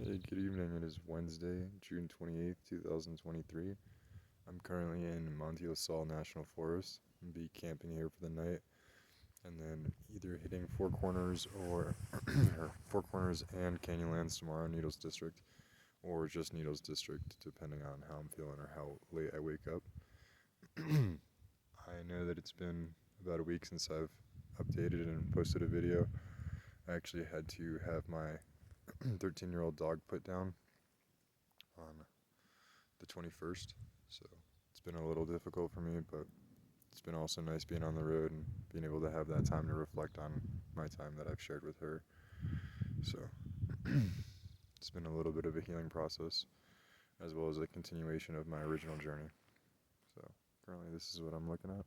Hey, good evening. It is Wednesday, June 28th, 2023. I'm currently in Manti-La National Forest. I'll be camping here for the night and then either hitting Four Corners or Four Corners and Canyonlands tomorrow, Needles District, or just Needles District, depending on how I'm feeling or how late I wake up. I know that it's been about a week since I've updated and posted a video. I actually had to have my 13-year-old dog put down on the 21st, so it's been a little difficult for me, but it's been also nice being on the road and being able to have that time to reflect on my time that I've shared with her. So it's been a little bit of a healing process as well as a continuation of my original journey. So currently this is what I'm looking at.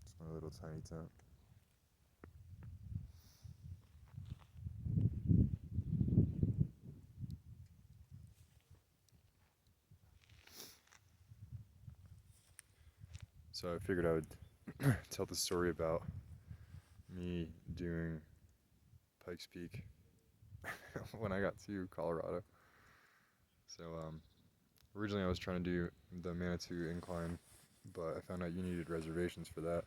It's my little tiny tent. So I figured I would tell the story about me doing Pikes Peak when I got to Colorado. So originally I was trying to do the Manitou incline, but I found out you needed reservations for that,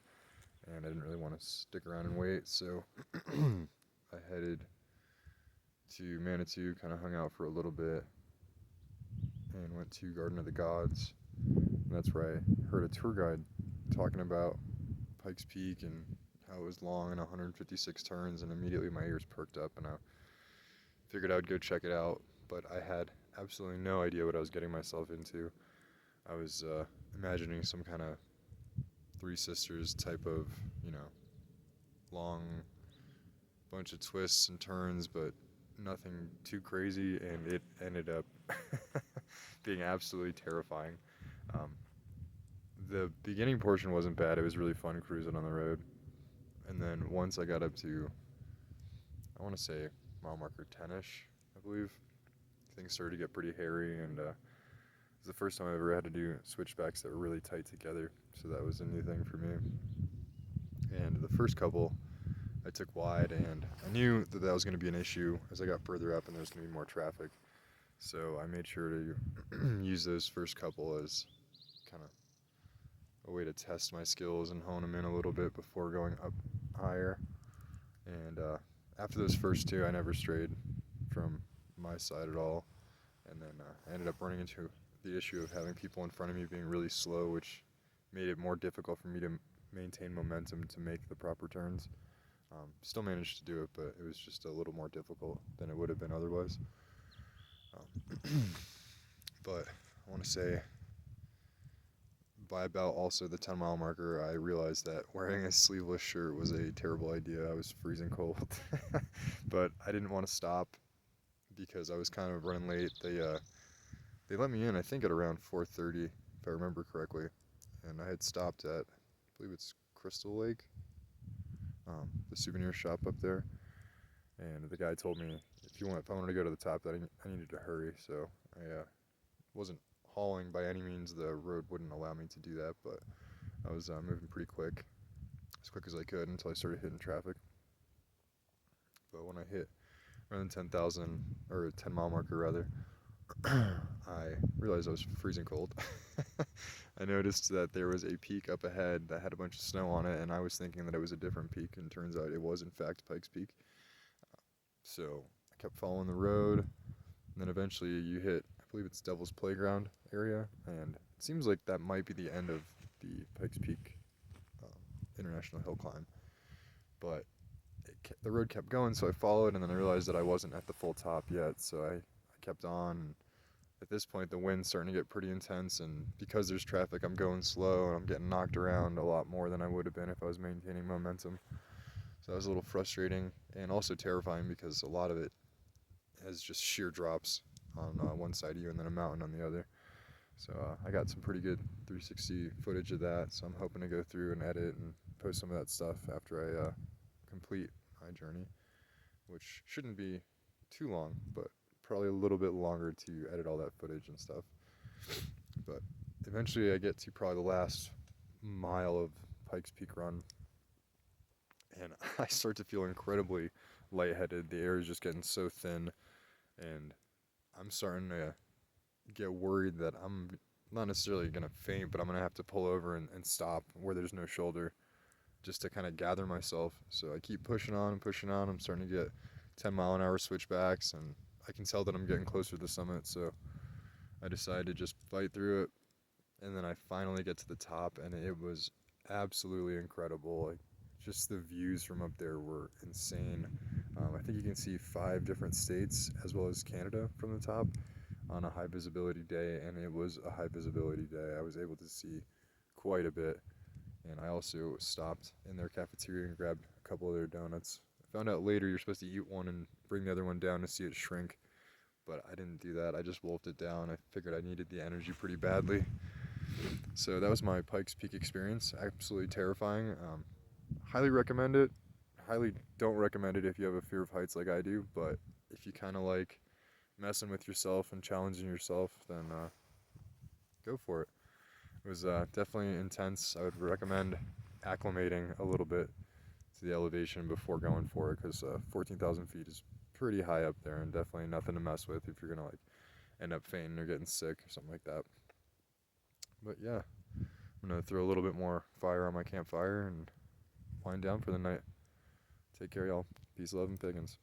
and I didn't really want to stick around and wait, so I headed to Manitou, kind of hung out for a little bit, and went to Garden of the Gods. And that's where I heard a tour guide talking about Pikes Peak and how it was long and 156 turns, and immediately my ears perked up, and I figured I would go check it out, but I had absolutely no idea what I was getting myself into. I was imagining some kind of Three Sisters type of, long bunch of twists and turns, but nothing too crazy, and it ended up being absolutely terrifying. Um, the beginning portion wasn't bad. It was really fun cruising on the road. And then once I got up to, I want to say mile marker 10-ish, I believe, things started to get pretty hairy, and it was the first time I ever had to do switchbacks that were really tight together, so that was a new thing for me. And the first couple I took wide, and I knew that that was going to be an issue as I got further up and there was going to be more traffic. So I made sure to use those first couple as kind of a way to test my skills and hone them in a little bit before going up higher. And after those first two, I never strayed from my side at all. And then I ended up running into the issue of having people in front of me being really slow, which made it more difficult for me to maintain momentum to make the proper turns. Still managed to do it, but it was just a little more difficult than it would have been otherwise. But I want to say by about also the 10-mile marker, I realized that wearing a sleeveless shirt was a terrible idea. I was freezing cold, but I didn't want to stop because I was kind of running late. They let me in, I think, at around 4:30, if I remember correctly, and I had stopped at, I believe it's Crystal Lake, the souvenir shop up there, and the guy told me if I wanted to go to the top, that I needed to hurry. So I wasn't hauling by any means. The road wouldn't allow me to do that, but I was moving pretty quick, as quick as I could until I started hitting traffic. But when I hit around the 10,000 or 10-mile marker rather, I realized I was freezing cold. I noticed that there was a peak up ahead that had a bunch of snow on it, and I was thinking that it was a different peak, and turns out it was in fact Pikes Peak. So I kept following the road, and then eventually you hit, I believe it's Devil's Playground area, and it seems like that might be the end of the Pikes Peak International Hill Climb. But the road kept going, so I followed, and then I realized that I wasn't at the full top yet, so I kept on. And at this point, the wind's starting to get pretty intense, and because there's traffic, I'm going slow, and I'm getting knocked around a lot more than I would have been if I was maintaining momentum. So that was a little frustrating and also terrifying because a lot of it has just sheer drops on one side of you and then a mountain on the other. So I got some pretty good 360 footage of that, so I'm hoping to go through and edit and post some of that stuff after I complete my journey, which shouldn't be too long, but probably a little bit longer to edit all that footage and stuff. But eventually I get to probably the last mile of Pikes Peak run, and I start to feel incredibly lightheaded. The air is just getting so thin, and I'm starting to get worried that I'm not necessarily gonna faint, but I'm gonna have to pull over and stop where there's no shoulder just to kind of gather myself. So I keep pushing on and pushing on. I'm starting to get 10-mile-an-hour switchbacks, and I can tell that I'm getting closer to the summit. So I decided to just fight through it, and then I finally get to the top, and it was absolutely incredible. Like, just the views from up there were insane. I think you can see 5 different states as well as Canada from the top on a high visibility day, and it was a high visibility day. I was able to see quite a bit, and I also stopped in their cafeteria and grabbed a couple of their donuts. I found out later you're supposed to eat one and bring the other one down to see it shrink, but I didn't do that. I just wolfed it down. I figured I needed the energy pretty badly. So that was my Pikes Peak experience. Absolutely terrifying. Highly recommend it. Highly don't recommend it if you have a fear of heights like I do, but if you kind of like messing with yourself and challenging yourself, then go for it. It was definitely intense. I would recommend acclimating a little bit to the elevation before going for it, because 14,000 feet is pretty high up there, and definitely nothing to mess with if you're gonna like end up fainting or getting sick or something like that. But yeah, I'm gonna throw a little bit more fire on my campfire and wind down for the night. Take care, y'all. Peace, love, and piggins.